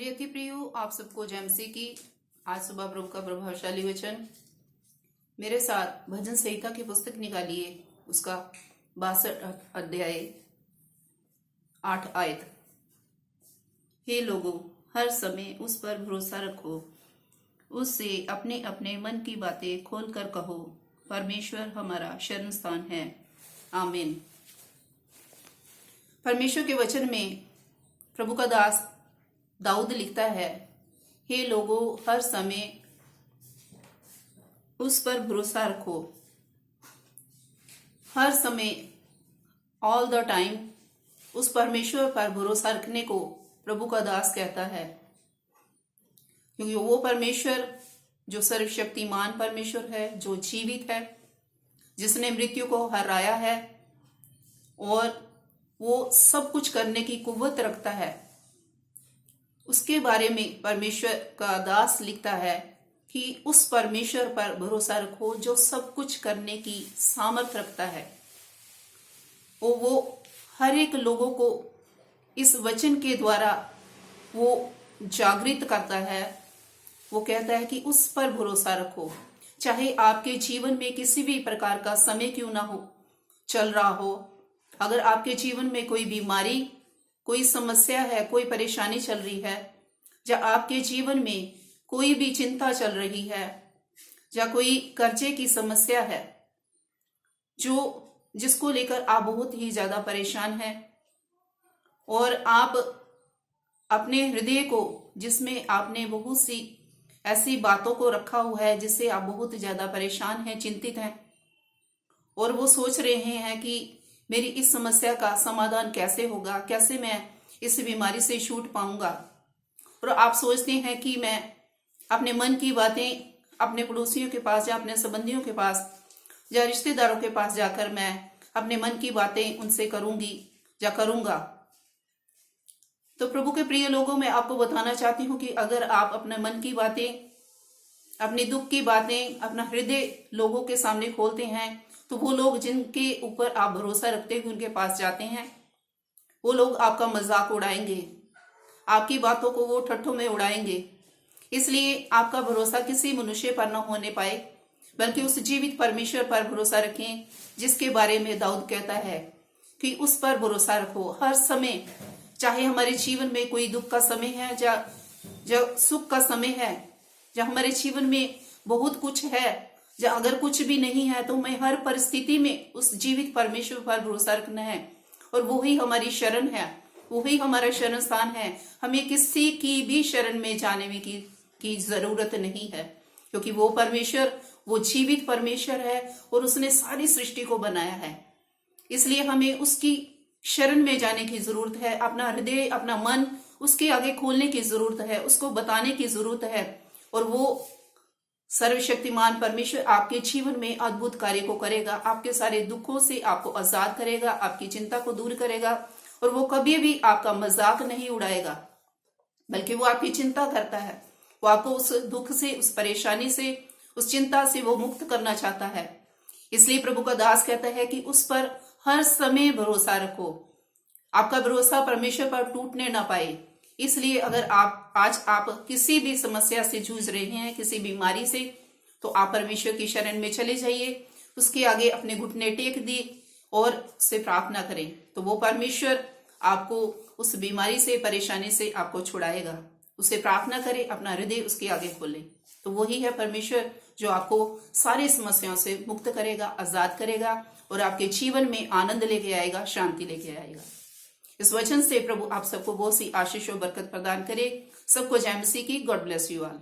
मेरे अति प्रियो, आप सबको जय मसीह की। आज सुबह प्रभु का प्रभावशाली वचन मेरे साथ भजन संहिता की पुस्तक निकालिए, उसका 62 अध्याय 8 आयत। हे लोगों, हर समय उस पर भरोसा रखो, उससे अपने अपने मन की बातें खोलकर कहो। परमेश्वर हमारा शरण स्थान है। आमीन। परमेश्वर के वचन में प्रभु का दास दाऊद लिखता है, हे लोगों, हर समय उस पर भरोसा रखो। हर समय, ऑल द टाइम, उस परमेश्वर पर भरोसा रखने को प्रभु का दास कहता है, क्योंकि वो परमेश्वर जो सर्वशक्तिमान परमेश्वर है, जो जीवित है, जिसने मृत्यु को हराया है और वो सब कुछ करने की कुव्वत रखता है, उसके बारे में परमेश्वर का दास लिखता है कि उस परमेश्वर पर भरोसा रखो जो सब कुछ करने की सामर्थ रखता है। वो हर एक लोगों को इस वचन के द्वारा वो जागृत करता है। वो कहता है कि उस पर भरोसा रखो, चाहे आपके जीवन में किसी भी प्रकार का समय क्यों ना हो चल रहा हो। अगर आपके जीवन में कोई बीमारी, कोई समस्या है, कोई परेशानी चल रही है, या आपके जीवन में कोई भी चिंता चल रही है, या कोई कर्जे की समस्या है जिसको लेकर आप बहुत ही ज्यादा परेशान हैं, और आप अपने हृदय को, जिसमें आपने बहुत सी ऐसी बातों को रखा हुआ है जिससे आप बहुत ज्यादा परेशान हैं, चिंतित हैं, और वो सोच रहे हैं कि मेरी इस समस्या का समाधान कैसे होगा, कैसे मैं इस बीमारी से छूट पाऊंगा। और आप सोचते हैं कि मैं अपने मन की बातें अपने पड़ोसियों के पास या अपने संबंधियों के पास या रिश्तेदारों के पास जाकर मैं अपने मन की बातें उनसे करूंगी या करूंगा। तो प्रभु के प्रिय लोगों, मैं आपको बताना चाहती हूं कि अगर आप अपने मन की बातें, अपने दुख की बातें, अपना हृदय लोगों के सामने खोलते हैं, तो वो लोग जिनके ऊपर आप भरोसा रखते हुए उनके पास जाते हैं, वो लोग आपका मजाक उड़ाएंगे, आपकी बातों को वो ठट्ठों में उड़ाएंगे। इसलिए आपका भरोसा किसी मनुष्य पर न होने पाए, बल्कि उस जीवित परमेश्वर पर भरोसा रखें, जिसके बारे में दाऊद कहता है कि उस पर भरोसा रखो हर समय। चाहे हमारे जीवन में कोई दुख का समय है या सुख का समय है, या हमारे जीवन में बहुत कुछ है, या अगर कुछ भी नहीं है, तो हमें हर परिस्थिति में उस जीवित परमेश्वर पर भरोसा रखना है, और वो ही हमारी शरण है, वो ही हमारा शरण स्थान है। हमें किसी की भी शरण में जाने में की जरूरत नहीं है, क्योंकि वो परमेश्वर, वो जीवित परमेश्वर है और उसने सारी सृष्टि को बनाया है। इसलिए हमें उसकी शरण में जाने की जरूरत है। अपना हृदय, अपना मन उसके आगे खोलने की जरूरत है, उसको बताने की जरूरत है, और वो सर्वशक्तिमान परमेश्वर आपके जीवन में अद्भुत कार्य को करेगा। आपके सारे दुखों से आपको आजाद करेगा, आपकी चिंता को दूर करेगा, और वो कभी भी आपका मजाक नहीं उड़ाएगा, बल्कि वो आपकी चिंता करता है। वो आपको उस दुख से, उस परेशानी से, उस चिंता से वो मुक्त करना चाहता है। इसलिए प्रभु का दास कहता है कि उस पर हर समय भरोसा रखो। आपका भरोसा परमेश्वर पर टूटने ना पाए। इसलिए अगर आज आप किसी भी समस्या से जूझ रहे हैं, किसी बीमारी से, तो आप परमेश्वर की शरण में चले जाइए, उसके आगे अपने घुटने टेक दी और उससे प्रार्थना करें, तो वो परमेश्वर आपको उस बीमारी से, परेशानी से आपको छुड़ाएगा। उसे प्रार्थना करें, अपना हृदय उसके आगे खोलें, तो वही है परमेश्वर जो आपको सारी समस्याओं से मुक्त करेगा, आजाद करेगा, और आपके जीवन में आनंद लेके आएगा, शांति लेके आएगा। इस वचन से प्रभु आप सबको बहुत सी आशीष और बरकत प्रदान करे। सबको जय मसीह की। God bless you all.